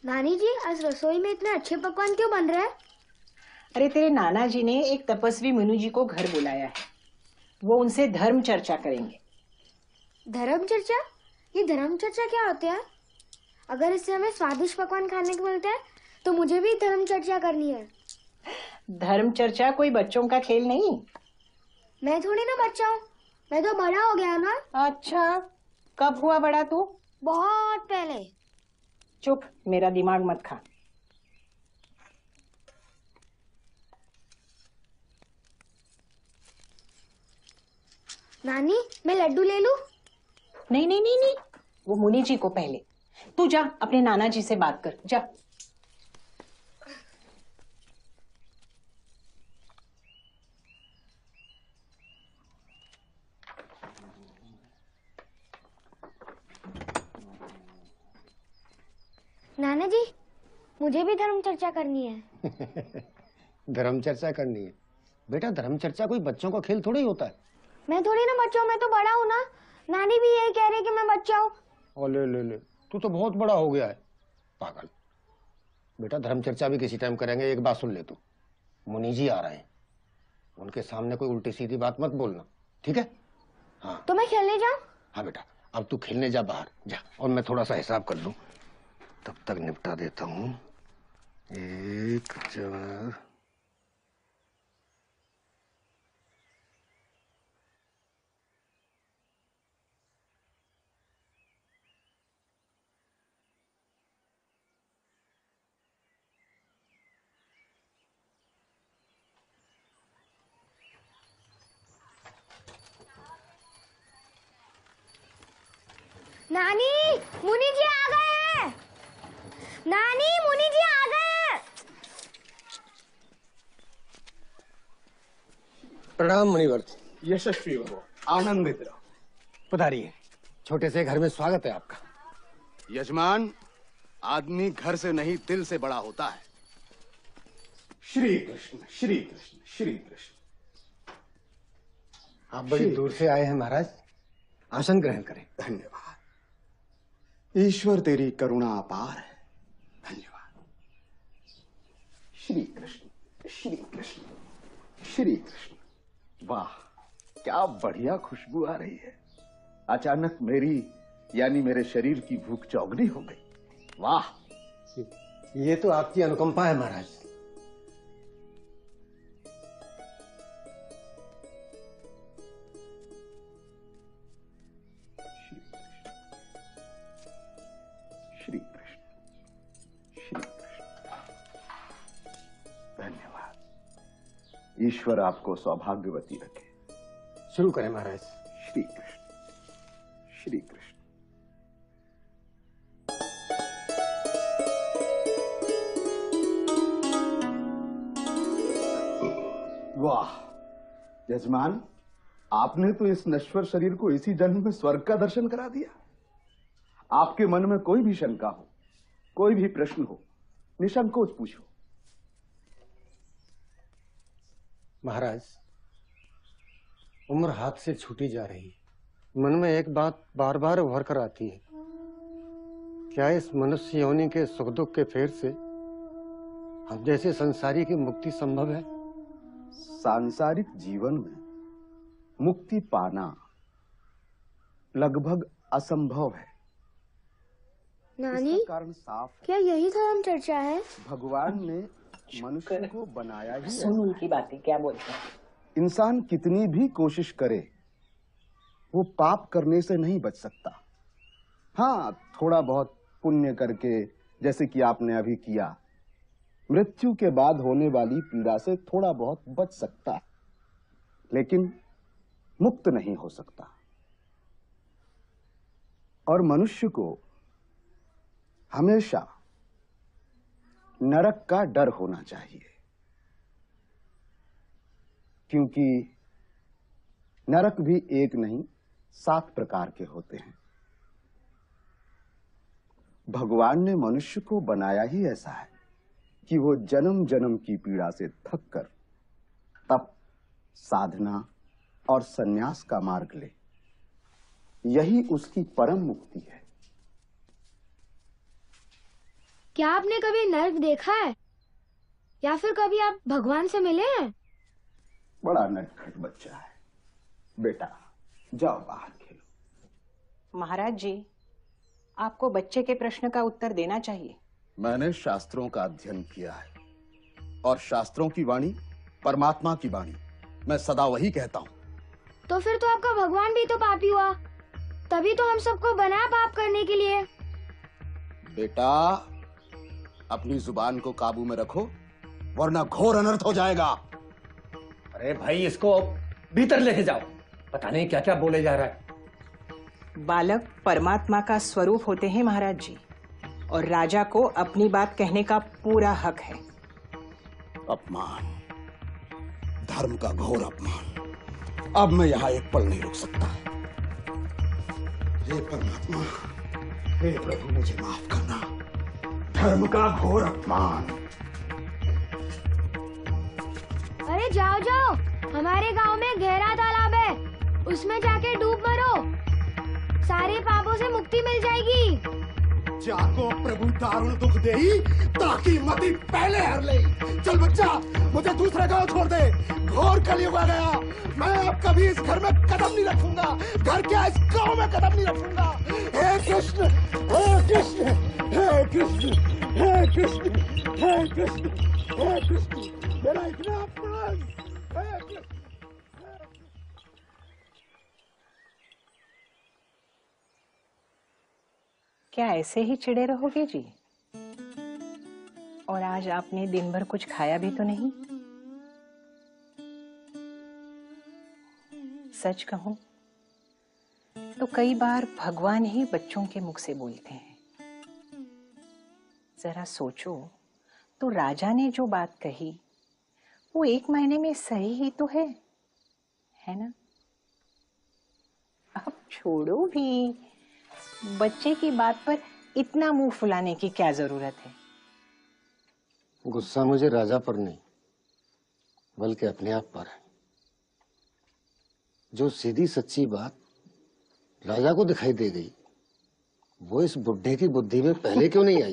नानी जी, आज रसोई में इतने अच्छे पकवान क्यों बन रहे हैं? अरे तेरे नाना जी ने एक तपस्वी मुनि जी को घर बुलाया है। वो उनसे धर्म चर्चा करेंगे। धर्म चर्चा? ये धर्म चर्चा क्या होता है? अगर इससे हमें स्वादिष्ट पकवान खाने को मिलते हैं तो मुझे भी धर्म चर्चा करनी है। धर्म चर्चा कोई बच्चों का खेल नहीं। मैं थोड़ी ना बच्चा हूँ, मैं तो बड़ा हो गया ना। अच्छा, कब हुआ बड़ा तू? बहुत पहले। चुप, मेरा दिमाग मत खा। नानी, मैं लड्डू ले लूं? नहीं नहीं नहीं नहीं, वो मुनि जी को पहले। तू जा अपने नाना जी से बात कर, जा। नाना जी, मुझे भी धर्म चर्चा करनी है। धर्म चर्चा करनी है? बेटा, धर्म चर्चा कोई बच्चों का खेल थोड़ी होता है। मैं थोड़ी ना बच्चा हूँ, मैं तो बड़ा हूँ ना। नानी भी यही कह रही कि मैं बच्चा हूँ। ओ ले ले ले, तू तो बहुत बड़ा हो गया है पागल। बेटा, धर्म चर्चा भी किसी टाइम करेंगे। एक बात सुन ले तू, मुनि जी आ रहे हैं, उनके सामने कोई उल्टी सीधी बात मत बोलना, ठीक है? हाँ। तो मैं खेलने जाऊँ? हाँ बेटा, अब तू खेलने जा बाहर जा, और मैं थोड़ा सा हिसाब कर लूं, तब तक निपटा देता हूँ। 1 4। नानी, मुनि जी आ गए हैं। नानी, मुनि जी आ गए हैं। प्रणाम मुनिवर्त। यशस्वी भव, आनंदित रहो। पधारिए, छोटे से घर में स्वागत है आपका। यजमान, आदमी घर से नहीं दिल से बड़ा होता है। श्री कृष्ण श्री कृष्ण श्री कृष्ण। आप बड़ी दूर से आए हैं महाराज, आसन ग्रहण करें। धन्यवाद। ईश्वर तेरी करुणा अपार है। धन्यवाद। श्री कृष्ण श्री कृष्ण श्री कृष्ण। वाह, क्या बढ़िया खुशबू आ रही है। अचानक मेरी यानी मेरे शरीर की भूख चौगनी हो गई। वाह, ये तो आपकी अनुकंपा है महाराज। श्री कृष्ण श्री कृष्ण। धन्यवाद। ईश्वर आपको सौभाग्यवती रखे। शुरू करें महाराज। श्री कृष्ण श्री कृष्ण। वाह यजमान, आपने तो इस नश्वर शरीर को इसी जन्म में स्वर्ग का दर्शन करा दिया। आपके मन में कोई भी शंका हो, कोई भी प्रश्न हो, निसंकोच पूछो। महाराज, उम्र हाथ से छूटी जा रही है। मन में एक बात बार बार उभर कर आती है, क्या इस मनुष्य योनि के सुख दुख के फेर से हम जैसे संसारी की मुक्ति संभव है? सांसारिक जीवन में मुक्ति पाना लगभग असंभव है। नानी, इसका कारण साफ है। क्या यही धर्म चर्चा है? भगवान ने मनुष्य को बनाया ही सुन ऐसा। उनकी बातें क्या बोलते हैं। इंसान कितनी भी कोशिश करे, वो पाप करने से नहीं बच सकता। हाँ, थोड़ा बहुत पुण्य करके, जैसे कि आपने अभी किया, मृत्यु के बाद होने वाली पीड़ा से थोड़ा बहुत बच सकता है, लेकिन मुक्त नहीं हो सकता। और मनुष्य को हमेशा नरक का डर होना चाहिए, क्योंकि नरक भी एक नहीं 7 प्रकार के होते हैं। भगवान ने मनुष्य को बनाया ही ऐसा है कि वो जन्म जन्म की पीड़ा से थक कर तप, साधना और संन्यास का मार्ग ले। यही उसकी परम मुक्ति है। क्या आपने कभी नर्क देखा है या फिर कभी आप भगवान से मिले हैं? बड़ा नटखट बच्चा है। बेटा जाओ बाहर खेलो। महाराज जी, आपको बच्चे के प्रश्न का उत्तर देना चाहिए। मैंने शास्त्रों का अध्ययन किया है और शास्त्रों की वाणी परमात्मा की वाणी। मैं सदा वही कहता हूँ। तो फिर तो आपका भगवान भी तो पापी हुआ, तभी तो हम सबको बनाया पाप करने के लिए। बेटा अपनी जुबान को काबू में रखो, वरना घोर अनर्थ हो जाएगा। अरे भाई, इसको भीतर लेके जाओ, पता नहीं क्या क्या बोले जा रहा है। बालक परमात्मा का स्वरूप होते हैं महाराज जी, और राजा को अपनी बात कहने का पूरा हक है। अपमान, धर्म का घोर अपमान। अब मैं यहाँ एक पल नहीं रुक सकता। हे परमात्मा, हे प्रभु, मुझे माफ करना। धर्म का घोर अपमान। अरे जाओ जाओ, हमारे गांव में गहरा तालाब है, उसमें जाके डूब मरो, सारे पापों से मुक्ति मिल जाएगी। जाको प्रभु दारुण दुख देही, ताकि मति पहले हर ले। चल बच्चा, मुझे दूसरे गांव छोड़ दे। घोर कलयुग आ गया। मैं अब कभी इस घर में कदम नहीं रखूंगा। घर क्या, इस गांव में कदम नहीं रखूंगा। हे कृष्ण, हे कृष्ण, हे कृष्ण, हे कृष्ण, हे कृष्ण, हे कृष्ण, मेरा इतना अपमान। हे कृष्ण। क्या ऐसे ही चिड़े रहोगे जी? और आज आपने दिन भर कुछ खाया भी तो नहीं। सच कहूं तो कई बार भगवान ही बच्चों के मुख से बोलते हैं। जरा सोचो तो राजा ने जो बात कही वो 1 महीने में सही ही तो है ना? अब छोड़ो भी, बच्चे की बात पर इतना मुंह फुलाने की क्या जरूरत है? गुस्सा मुझे राजा पर नहीं, बल्कि अपने आप पर है। जो सीधी सच्ची बात राजा को दिखाई दे गई, वो इस बुढ़े की बुद्धि में पहले क्यों नहीं आई?